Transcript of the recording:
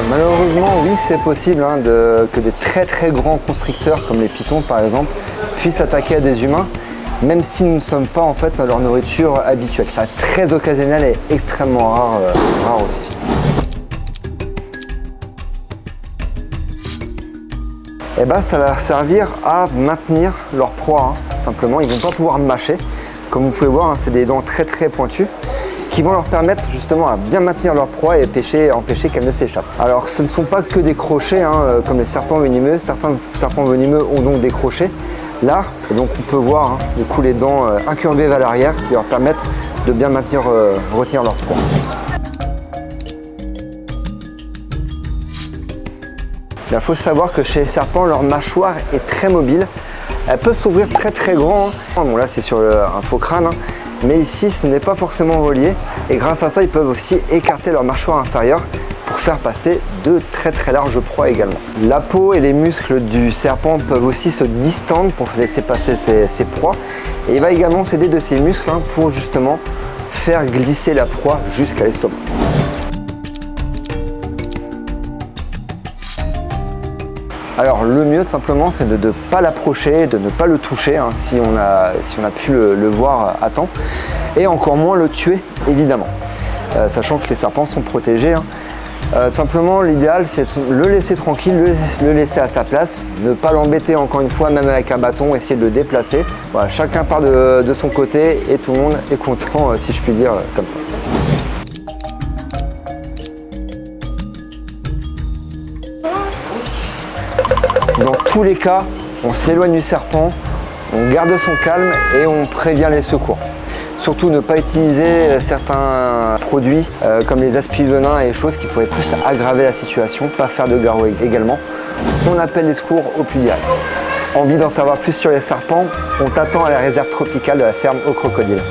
Malheureusement, oui, c'est possible que des très grands constructeurs comme les pythons par exemple puissent s'attaquer à des humains, même si nous ne sommes pas en fait à leur nourriture habituelle. C'est très occasionnel et extrêmement rare aussi. Et ça va leur servir à maintenir leur proie, simplement. Ils ne vont pas pouvoir mâcher. Comme vous pouvez voir, c'est des dents très pointues qui vont leur permettre justement à bien maintenir leur proie et empêcher qu'elle ne s'échappe. Alors ce ne sont pas que des crochets comme les serpents venimeux. Certains serpents venimeux ont donc des crochets là, et donc on peut voir du coup les dents incurvées vers l'arrière qui leur permettent de bien retenir leur proie. Il faut savoir que chez les serpents, leur mâchoire est très mobile. Elle peut s'ouvrir très grand. Bon là c'est sur un faux crâne, mais ici ce n'est pas forcément relié. Et grâce à ça, ils peuvent aussi écarter leur mâchoire inférieure pour faire passer de très larges proies également. La peau et les muscles du serpent peuvent aussi se distendre pour laisser passer ses proies. Et il va également s'aider de ces muscles pour justement faire glisser la proie jusqu'à l'estomac. Alors le mieux simplement c'est de ne pas l'approcher, de ne pas le toucher si on a pu le voir à temps, et encore moins le tuer évidemment, sachant que les serpents sont protégés. Simplement l'idéal c'est de le laisser tranquille, le laisser à sa place, ne pas l'embêter encore une fois, même avec un bâton, essayer de le déplacer. Voilà, chacun part de son côté et tout le monde est content si je puis dire comme ça. Dans tous les cas, on s'éloigne du serpent, on garde son calme et on prévient les secours. Surtout ne pas utiliser certains produits comme les aspi-venins et choses qui pourraient plus aggraver la situation, pas faire de garrot également. On appelle les secours au plus direct. Envie d'en savoir plus sur les serpents? On t'attend à la réserve tropicale de la ferme aux crocodiles.